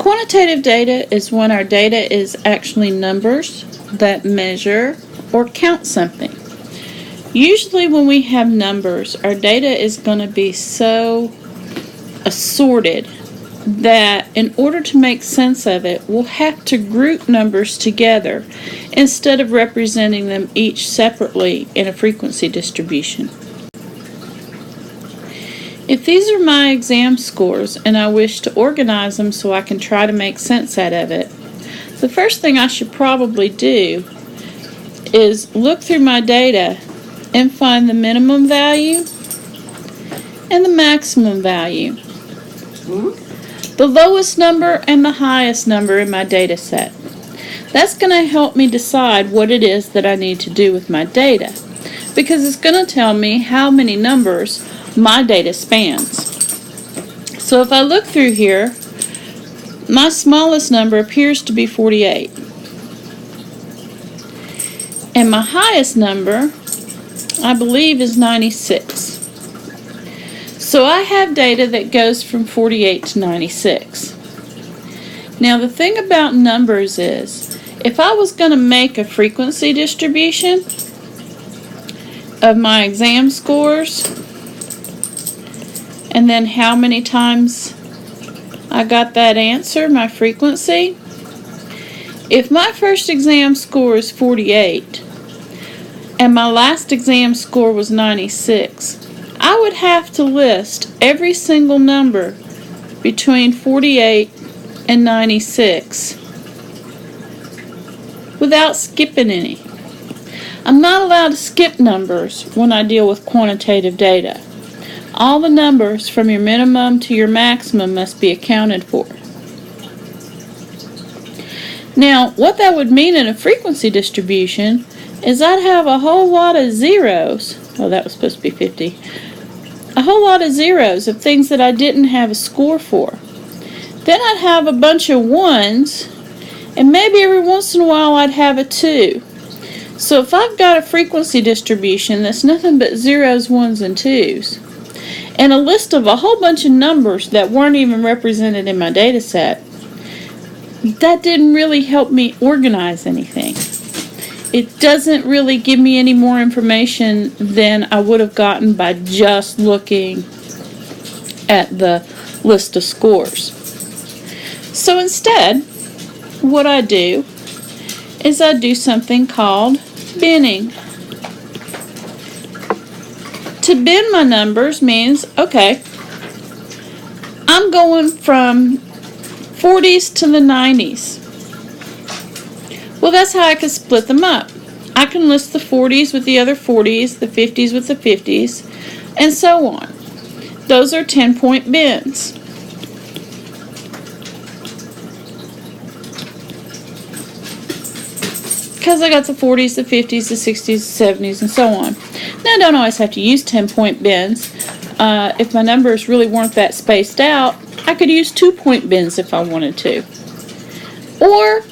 Quantitative data is when our data is actually numbers that measure or count something. Usually when we have numbers, our data is going to be so assorted that in order to make sense of it, we'll have to group numbers together instead of representing them each separately in a frequency distribution. If these are my exam scores and I wish to organize them so I can try to make sense out of it, the first thing I should probably do is look through my data and find the minimum value and the maximum value. The lowest number and the highest number in my data set. That's going to help me decide what it is that I need to do with my data, because it's going to tell me how many numbers my data spans. So if I look through here, my smallest number appears to be 48. And my highest number, I believe, is 96. So I have data that goes from 48 to 96. Now the thing about numbers is, if I was going to make a frequency distribution of my exam scores, and then how many times I got that answer, my frequency, if my first exam score is 48 and my last exam score was 96, I would have to list every single number between 48 and 96 without skipping any. I'm not allowed to skip numbers when I deal with quantitative data. All the numbers from your minimum to your maximum must be accounted for. Now, what that would mean in a frequency distribution is I'd have a whole lot of zeros. Oh, that was supposed to be 50. A whole lot of zeros of things that I didn't have a score for. Then I'd have a bunch of ones, and maybe every once in a while I'd have a 2. So if I've got a frequency distribution that's nothing but zeros, ones, and 2s, and a list of a whole bunch of numbers that weren't even represented in my data set, that didn't really help me organize anything. It doesn't really give me any more information than I would have gotten by just looking at the list of scores. So instead, what I do is I do something called binning. To bin my numbers means, okay, I'm going from 40s to the 90s. Well, that's how I can split them up. I can list the 40s with the other 40s, the 50s with the 50s, and so on. Those are 10-point bins. Because I got the 40s, the 50s, the 60s, the 70s, and so on. Now, I don't always have to use 10-point bins. If my numbers really weren't that spaced out, I could use 2-point bins if I wanted to. Or,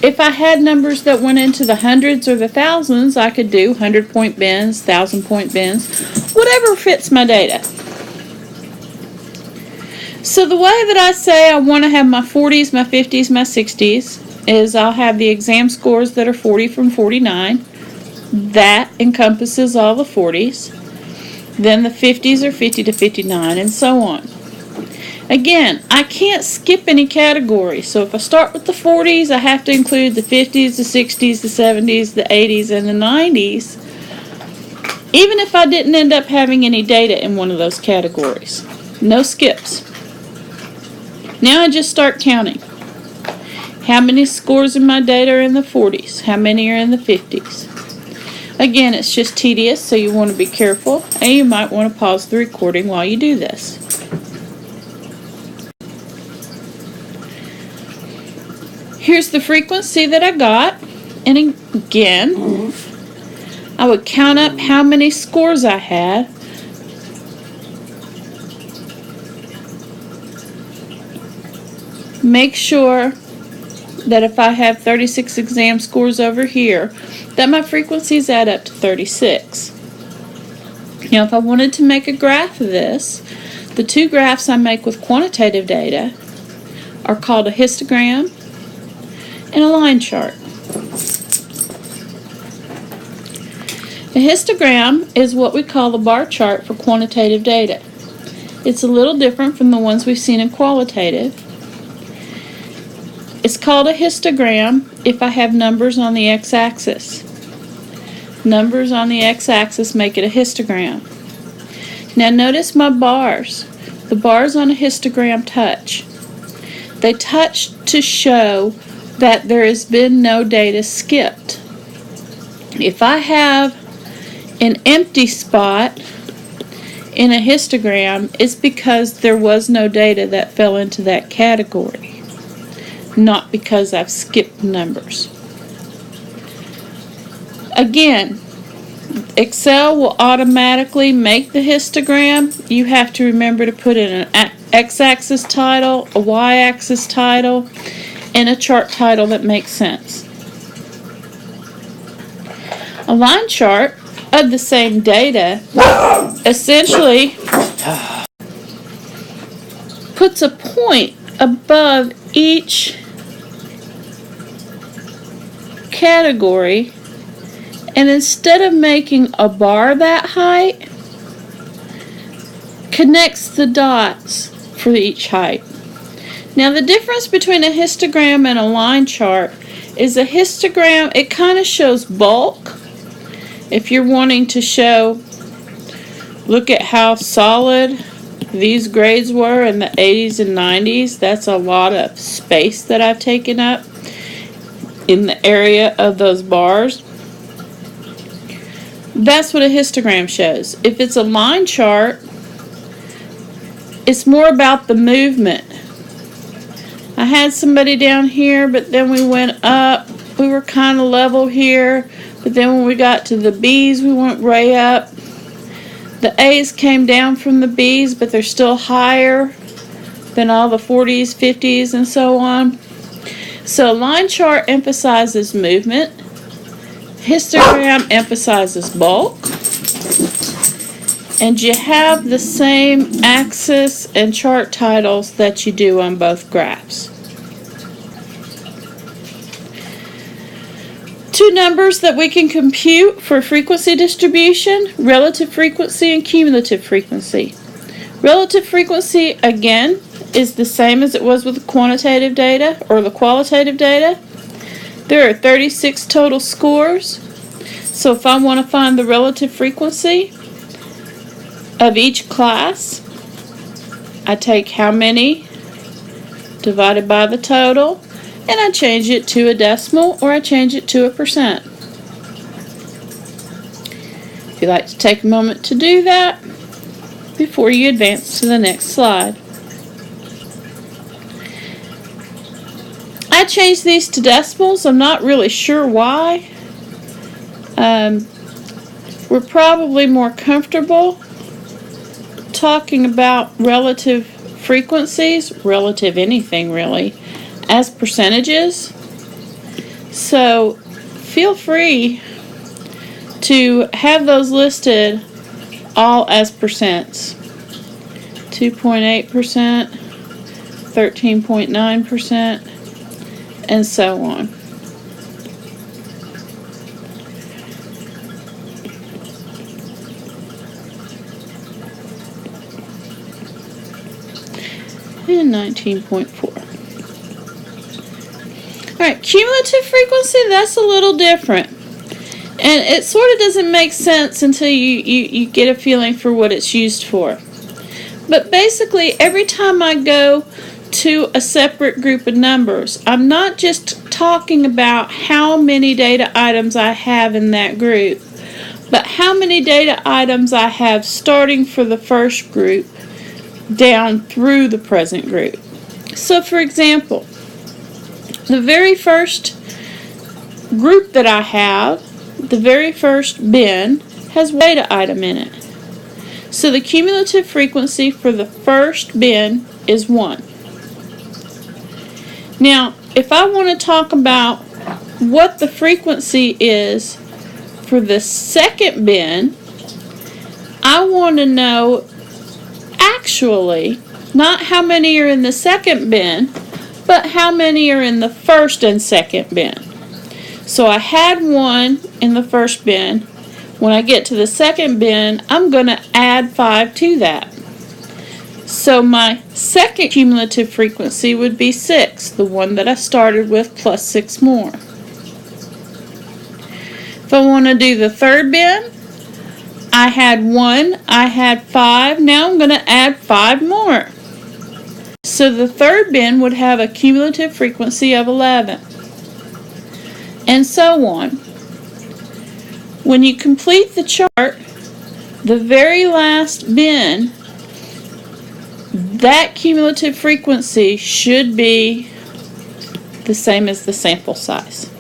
if I had numbers that went into the hundreds or the thousands, I could do 100-point bins, 1,000-point bins, whatever fits my data. So the way that I say I want to have my 40s, my 50s, my 60s is I'll have the exam scores that are 40 from 49. That encompasses all the 40s. Then the 50s are 50 to 59, and so on. Again, I can't skip any category, so if I start with the 40s, I have to include the 50s, the 60s, the 70s, the 80s, and the 90s, even if I didn't end up having any data in one of those categories. No skips. Now I just start counting. How many scores in my data are in the 40s? How many are in the 50s? Again, it's just tedious, so you want to be careful, and you might want to pause the recording while you do this. Here's the frequency that I got, and again, I would count up how many scores I had. Make sure that if I have 36 exam scores over here, that my frequencies add up to 36. Now, if I wanted to make a graph of this, the two graphs I make with quantitative data are called a histogram and a line chart. A histogram is what we call the bar chart for quantitative data. It's a little different from the ones we've seen in qualitative. It's called a histogram if I have numbers on the x-axis. Numbers on the x-axis make it a histogram. Now notice my bars. The bars on a histogram touch. They touch to show that there has been no data skipped. If I have an empty spot in a histogram, it's because there was no data that fell into that category, not because I've skipped numbers. Again, Excel will automatically make the histogram. You have to remember to put in an x-axis title, a y-axis title, and a chart title that makes sense. A line chart of the same data essentially puts a point above each category, and instead of making a bar that height, connects the dots for each height. Now the difference between a histogram and a line chart is a histogram, it kind of shows bulk. If you're wanting to show, look at how solid these grades were in the 80s and 90s, that's a lot of space that I've taken up in the area of those bars. That's what a histogram shows. If it's a line chart, it's more about the movement. I had somebody down here, but then we went up. We were kind of level here, but then when we got to the B's, we went way up. The A's came down from the B's, but they're still higher than all the 40s, 50s, and so on. So a line chart emphasizes movement. Histogram emphasizes bulk. And you have the same axis and chart titles that you do on both graphs. Two numbers that we can compute for frequency distribution: relative frequency and cumulative frequency. Relative frequency, again, is the same as it was with the quantitative data or the qualitative data. There are 36 total scores. So if I want to find the relative frequency of each class, I take how many divided by the total, and I change it to a decimal or I change it to a percent. If you'd like to take a moment to do that before you advance to the next slide. I changed these to decimals. I'm not really sure why. We're probably more comfortable talking about relative frequencies, relative anything really, as percentages. So feel free to have those listed all as percents. 2.8%, 13.9%, and so on. And 19.4. Alright, cumulative frequency, that's a little different. And it sort of doesn't make sense until you get a feeling for what it's used for. But basically, every time I go to a separate group of numbers, I'm not just talking about how many data items I have in that group, but how many data items I have starting for the first group down through the present group. So for example, the very first group that I have, the very first bin, has one data item in it. So the cumulative frequency for the first bin is 1. Now, if I want to talk about what the frequency is for the second bin, I want to know actually, not how many are in the second bin, but how many are in the first and second bin? So I had 1 in the first bin. When I get to the second bin, I'm going to add 5 to that. So my second cumulative frequency would be 6, the one that I started with, plus 6 more. If I want to do the third bin, I had 1, I had 5, now I'm going to add 5 more. So the third bin would have a cumulative frequency of 11. And so on. When you complete the chart, the very last bin, that cumulative frequency should be the same as the sample size.